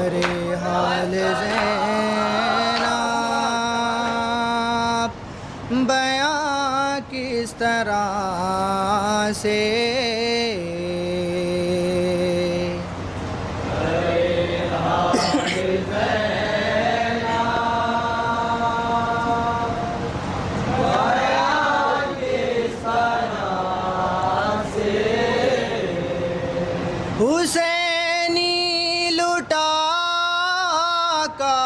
करे हाल ज़ैनब बयां किस तरह से। हुसैनी लुटा का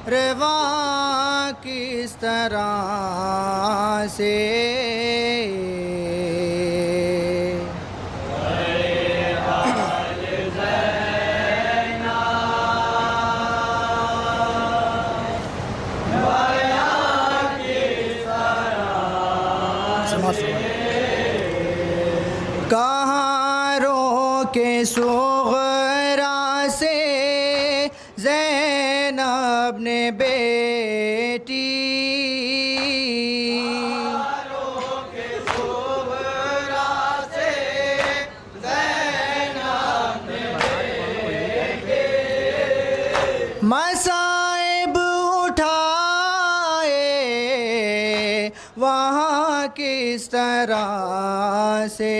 रवा किस तरह से। कहाँ रोके सुग़रा से ज़ैनब ने बेटी। रोके सुग़रा से ज़ैनब ने बेटी। मसाइब उठाए वहाँ किस तरह से।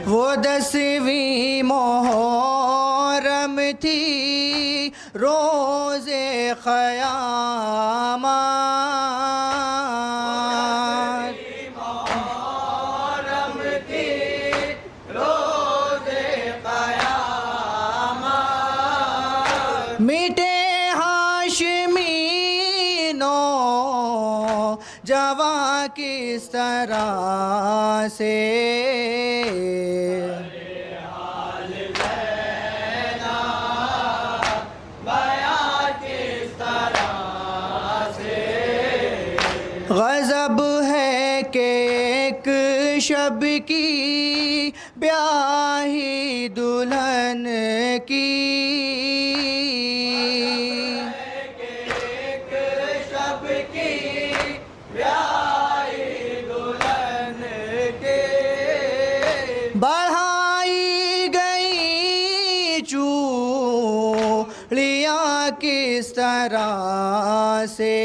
वो 10वीं मुहर्रम थी रोज़े क़यामत। मुहर्रम थी रोज़े क़यामत। मिटे हाशमीनो जवा किस तरह से। गज़ब है कि एक शब की ब्याही दुल्हन की। एक शब की ब्याही दुल्हन के बढ़ाई गई चूड़ियाँ किस तरह से।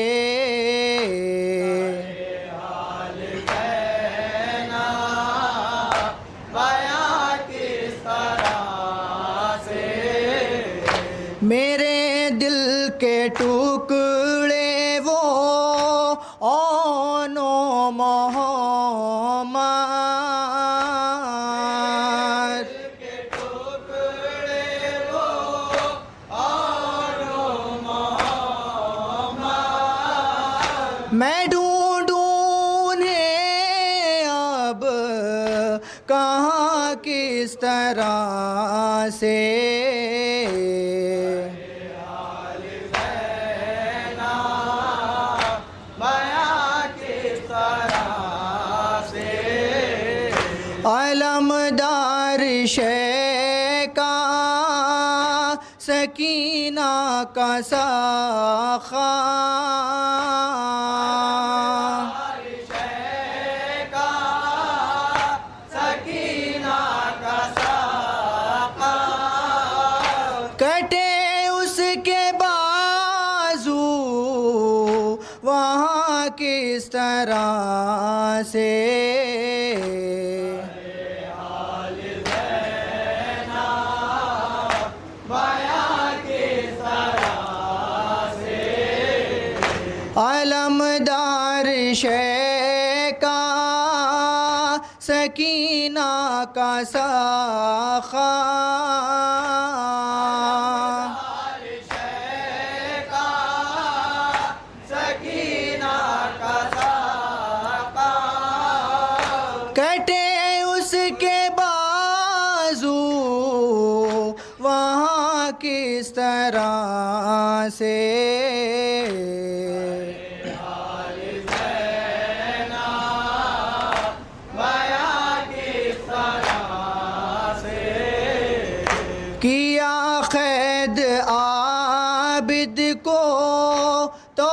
मेरे दिल के टुकड़े वो ओनो मोहम्मद। के टुकड़े वो ओनो मोहम्मद। मैं ढूंढूं ने अब कहाँ किस तरह से। अलमदार शे का सकीना का साखा। सकीना का साखा। कटे उसके बाजू वहाँ किस तरह से। अलमदार शे का सकीना का साखा। सकीना का साखा। कटे उसके बाजू वहाँ किस तरह से। किया क़ैद आबिद को तो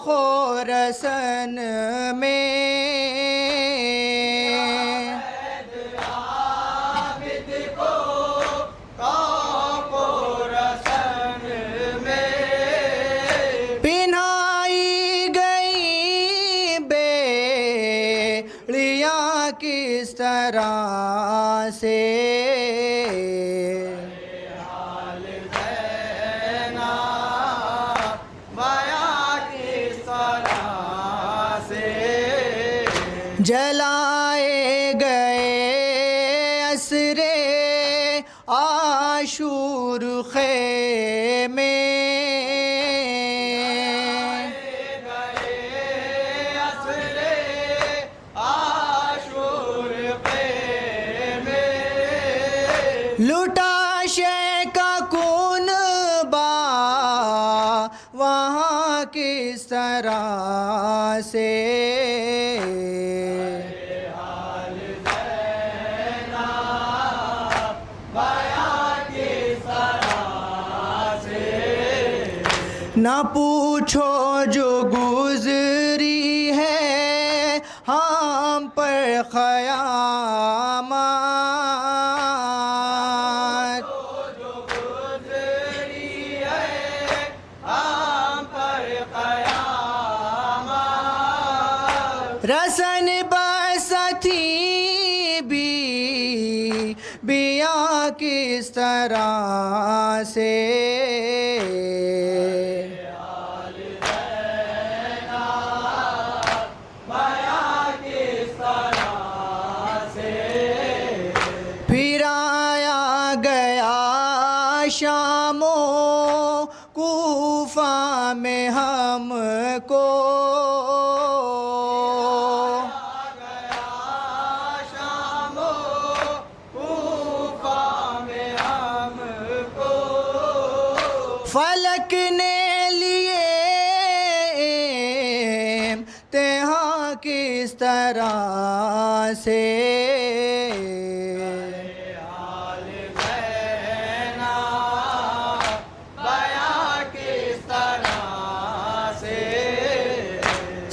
खोरसन में, आबिद को तो खोरसन में पिनाई गई बेड़ियाँ किस तरह से, जलाए गए असरे आशूर ख़ैमे, असरे आशूर ख़ैमे लुटा शे का खून बा वहाँ किस तरह से, न पूछो जो गुजरी है हम पर क़यामत, जो गुजरी है हम पर क़यामत, रसन बसती बिया किस तरह से, फिर आया गया शामो कूफा में हमको, गया शामो कूफा में हमको, फलक ने लिए इम्तिहान किस तरह से,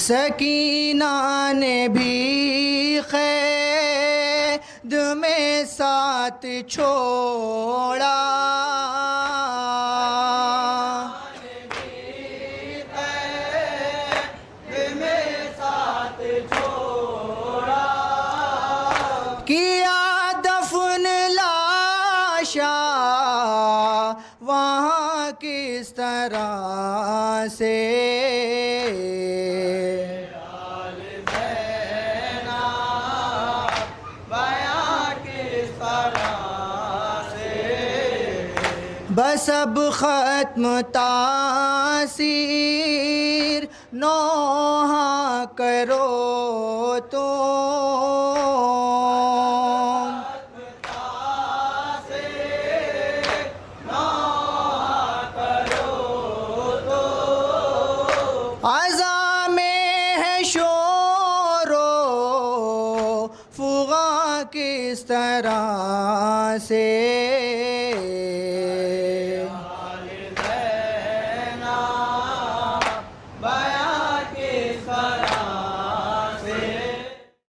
सकीना ने भी क़ैद में साथ छोड़ा, क़ैद में साथ छोड़ा, किया दफन लाशा वहाँ किस तरह से, बस अब ख़त्म तासीर नौहा करो तो, अज़ा में है शोरो फुगा किस तरह से,